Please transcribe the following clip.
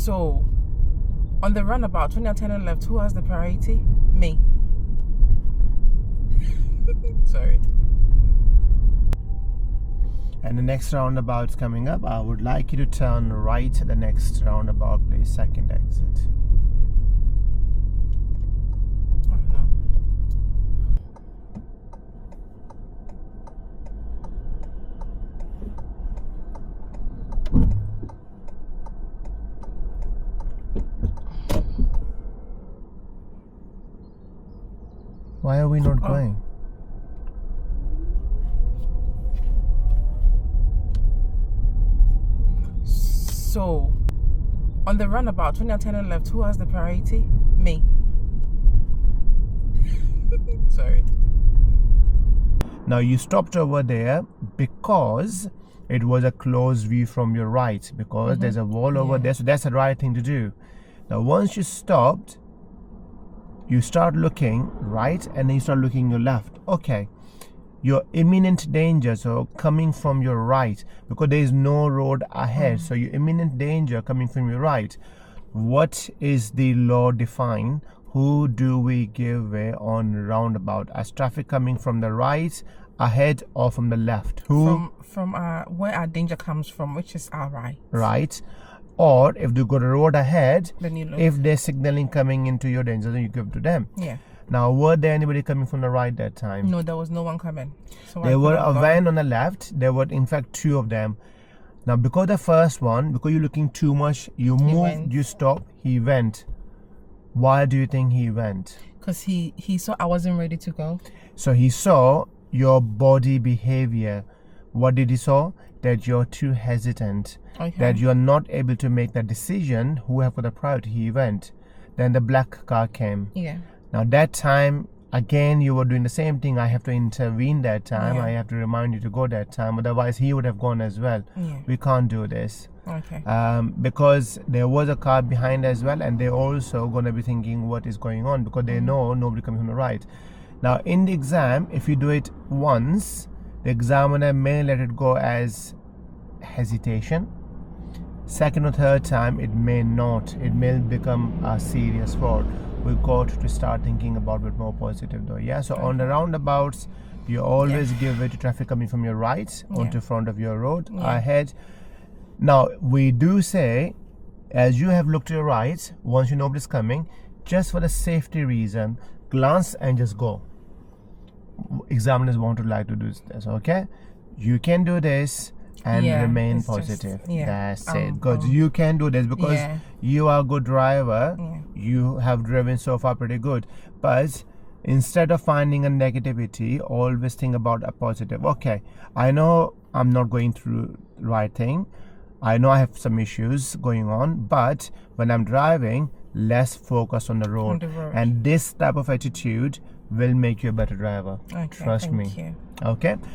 So, on the roundabout, when you're turning left, who has the priority? Me. Sorry. And the next roundabout's coming up. I would like you to turn right at the next roundabout, please. Second exit. Oh, no. Why are we not going? So, on the roundabout, when you're turning left, who has the priority? Me. Sorry. Now you stopped over there because it was a close view from your right, because there's a wall over there, so that's the right thing to do. Now once you stopped, you start looking right and then you start looking your left. Okay, your imminent danger, so coming from your right, because there is no road ahead, so your imminent danger coming from your right. What is the law define? Who do we give way on roundabout? As traffic coming from the right, ahead, or from the left? Who? From where our danger comes from, which is our right. Right. Or if they got a road ahead, Then you look. if they're signaling coming into your danger, then you give to them. Yeah. Now, were there anybody coming from the right that time? No, there was no one coming. So There were a van on the left. There were, in fact, two of them. Now, because the first one, because you're looking too much, you moved, you stopped, he went. Why do you think he went? Because he saw I wasn't ready to go. So he saw your body behavior. What did he saw? That you're too hesitant. Okay. That you're not able to make that decision. Who have got the priority? He went. Then the black car came. Yeah. Now that time, again, you were doing the same thing. I have to intervene that time. Yeah. I have to remind you to go that time. Otherwise, he would have gone as well. Yeah. We can't do this. Okay. Because there was a car behind as well, and they're also going to be thinking what is going on, because they know nobody coming from the right. Now, in the exam, if you do it once, the examiner may let it go as hesitation. Second or third time, it may not. It may become a serious fraud. We got to start thinking about it more positive though. Yeah. So on the roundabouts, you always give way to traffic coming from your right onto front of your road ahead. Now we do say, as you have looked to your right, once you know nobody's coming, just for the safety reason, glance and just go. Examiners want to like to do this. Okay, you can do this and remain positive. That's it. Because you can do this, because you are a good driver. You have driven so far pretty good. But instead of finding a negativity, always think about a positive. Okay, I know I'm not going through the right thing. I know I have some issues going on, but when I'm driving, let's focus on the road. And this type of attitude will make you a better driver. Okay, Trust me. Thank you. Okay.